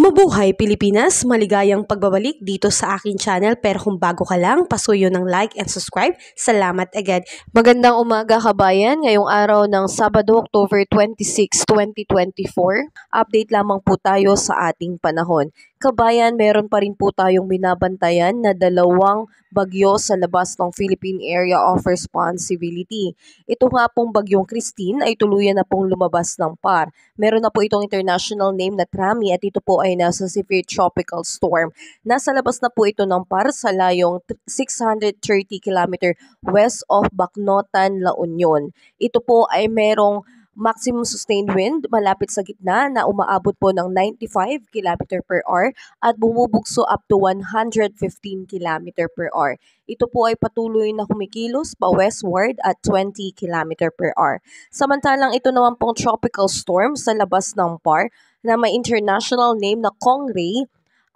Mabuhay Pilipinas! Maligayang pagbabalik dito sa aking channel, pero kung bago ka lang, pasuyo ng like and subscribe. Salamat agad. Magandang umaga kabayan, ngayong araw ng Sabado, October 26, 2024. Update lamang po tayo sa ating panahon. Kabayan, meron pa rin po tayong binabantayan na dalawang bagyo sa labas ng Philippine Area of Responsibility. Ito nga pong bagyong Christine ay tuluyan na pong lumabas ng PAR. Meron na po itong international name na Trami at ito po ay nasa severe tropical storm. Nasa labas na po ito ng PAR sa layong 630 km west of Bacnotan, La Union. Ito po ay merong maximum sustained wind malapit sa gitna na umaabot po ng 95 km per hour at bumubugso up to 115 km per hour. Ito po ay patuloy na kumikilos pa westward at 20 km per hour. Samantalang ito naman pong tropical storm sa labas ng PAR na may international name na Kongray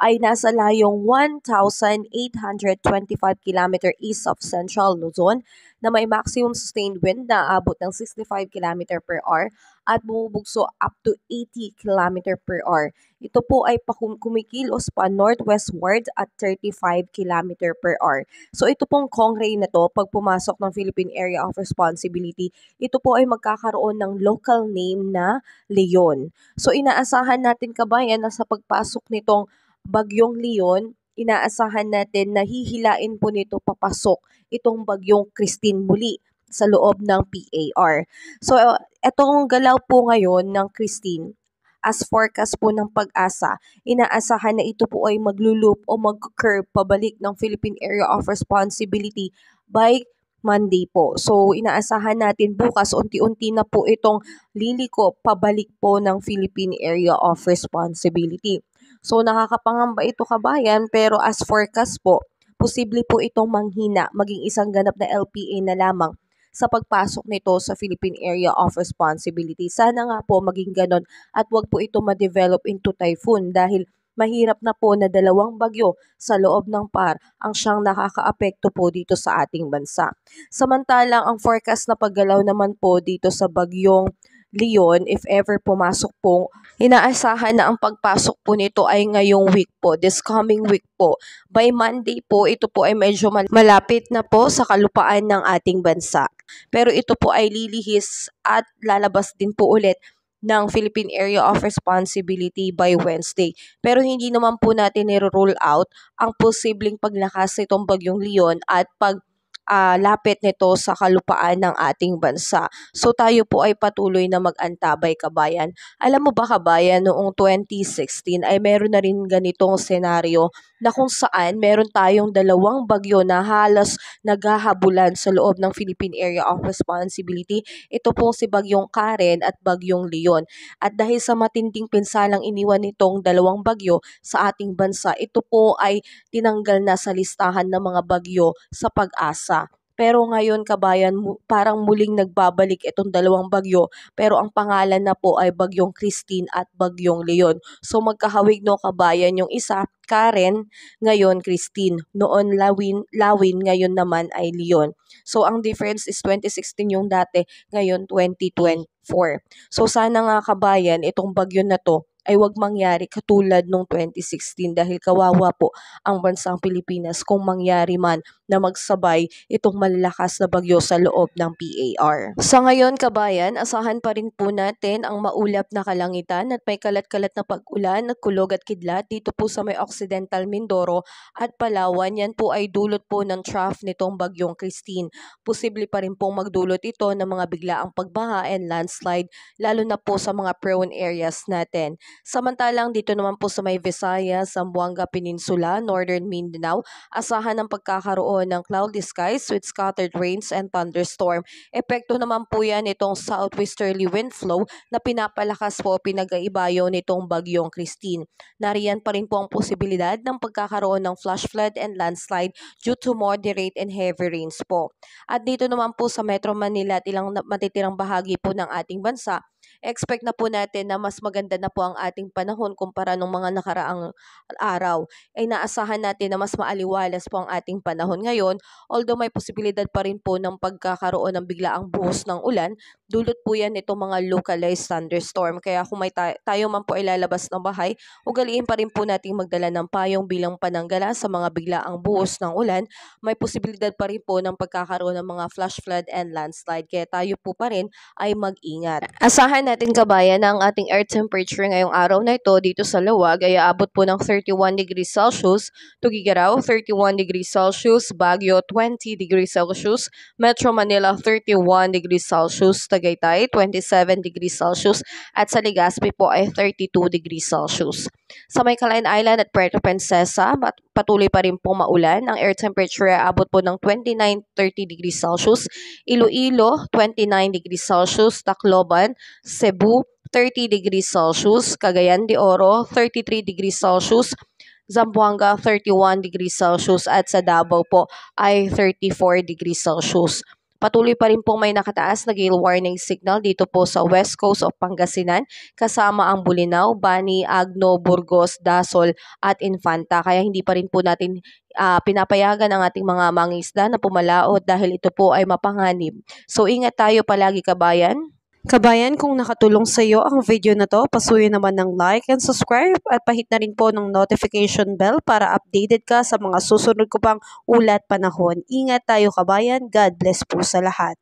ay nasa layong 1,825 km east of Central Luzon na may maximum sustained wind na aabot ng 65 km per hour at bumubugso up to 80 km per hour. Ito po ay kumikilos pa northwestward at 35 km per hour. So ito pong Kongray na to, pag pumasok ng Philippine Area of Responsibility, ito po ay magkakaroon ng local name na Leon. So inaasahan natin kabayan na sa pagpasok nitong bagyong Leon, inaasahan natin na hihilain po nito papasok itong bagyong Christine muli sa loob ng PAR. So, etong galaw po ngayon ng Christine, as forecast po ng Pag-asa, inaasahan na ito po ay magluloop o mag-curve pabalik ng Philippine Area of Responsibility by Monday po. So, inaasahan natin bukas unti-unti na po itong liliko pabalik po ng Philippine Area of Responsibility. So, nakakapangamba ito kabayan, pero as forecast po, posible po itong manghina, maging isang ganap na LPA na lamang sa pagpasok nito sa Philippine Area of Responsibility. Sana nga po maging ganon at wag po ito ma-develop into typhoon dahil mahirap na po na dalawang bagyo sa loob ng PAR ang siyang nakakaapekto po dito sa ating bansa. Samantalang ang forecast na paggalaw naman po dito sa bagyong Leon, if ever pumasok po, inaasahan na ang pagpasok po nito ay ngayong week po, this coming week po. By Monday po, ito po ay medyo malapit na po sa kalupaan ng ating bansa. Pero ito po ay lilihis at lalabas din po ulit ng Philippine Area of Responsibility by Wednesday. Pero hindi naman po natin niro-rule out ang posibleng paglakas nitong bagyong Leon at lapit nito sa kalupaan ng ating bansa. So tayo po ay patuloy na mag-antabay kabayan. Alam mo ba kabayan, noong 2016 ay meron na rin ganitong senaryo na kung saan meron tayong dalawang bagyo na halos naghahabulan sa loob ng Philippine Area of Responsibility. Ito po si bagyong Karen at bagyong Leon. At dahil sa matinding pinsalang iniwan nitong dalawang bagyo sa ating bansa, ito po ay tinanggal na sa listahan ng mga bagyo sa Pag-asa. Pero ngayon kabayan, parang muling nagbabalik itong dalawang bagyo, pero ang pangalan na po ay bagyong Christine at bagyong Leon. So magkahawig no kabayan, yung isa Karen, ngayon Christine. Noon Lawin, ngayon naman ay Leon. So ang difference is 2016 yung dati, ngayon 2024. So sana nga kabayan, itong bagyo na to ay wag mangyari katulad nung 2016 dahil kawawa po ang bansang Pilipinas kung mangyari man na magsabay itong malalakas na bagyo sa loob ng PAR. Sa ngayon kabayan, asahan pa rin po natin ang maulap na kalangitan at may kalat-kalat na pag-ulan at kulog at kidlat dito po sa may Occidental Mindoro at Palawan. Yan po ay dulot po ng trough nitong bagyong Christine. Posible pa rin pong magdulot ito ng mga biglaang pagbaha and landslide lalo na po sa mga prone areas natin. Samantalang dito naman po sa may Visayas, Zamboanga Peninsula, Northern Mindanao, asahan ang pagkakaroon ng cloudy skies with scattered rains and thunderstorm. Epekto naman po yan itong southwesterly wind flow na pinapalakas po pinag-aibayo nitong bagyong Christine. Nariyan pa rin po ang posibilidad ng pagkakaroon ng flash flood and landslide due to moderate and heavy rains po. At dito naman po sa Metro Manila at ilang matitirang bahagi po ng ating bansa, expect na po natin na mas maganda na po ang ating panahon kumpara nung mga nakaraang araw. Ay naasahan natin na mas maaliwalas po ang ating panahon ngayon, although may posibilidad pa rin po ng pagkakaroon ng biglaang buhos ng ulan, dulot po yan itong mga localized thunderstorm. Kaya kung may tayo man po ay lalabas ng bahay, ugaliin pa rin po nating magdala ng payong bilang pananggala sa mga biglaang buhos ng ulan. May posibilidad pa rin po ng pagkakaroon ng mga flash flood and landslide. Kaya tayo po pa rin ay mag-ingat. Asahan natin kabayan na ang ating air temperature ngayong araw na ito dito sa Lawag ay aabot po ng 31 degrees Celsius, Tuguegarao 31 degrees Celsius, Baguio 20 degrees Celsius, Metro Manila 31 degrees Celsius, Tagaytay 27 degrees Celsius at sa Legazpi po ay 32 degrees Celsius. Sa may Calayas Island at Puerto Princesa, patuloy pa rin po maulan. Ang air temperature ay abot po ng 29-30 degrees Celsius, Iloilo 29 degrees Celsius, Tacloban, Cebu 30 degrees Celsius, Cagayan de Oro 33 degrees Celsius, Zamboanga 31 degrees Celsius at sa Davao po ay 34 degrees Celsius. Patuloy pa rin pong may nakataas na gale warning signal dito po sa west coast of Pangasinan kasama ang Bolinao, Bani, Agno, Burgos, Dasol at Infanta. Kaya hindi pa rin po natin pinapayagan ang ating mga mangingisda na pumalaot dahil ito po ay mapanganib. So ingat tayo palagi kabayan. Kabayan, kung nakatulong sa iyo ang video na to, pasuyo naman ng like and subscribe at pahit na rin po ng notification bell para updated ka sa mga susunod ko pang ulat panahon. Ingat tayo kabayan, God bless po sa lahat.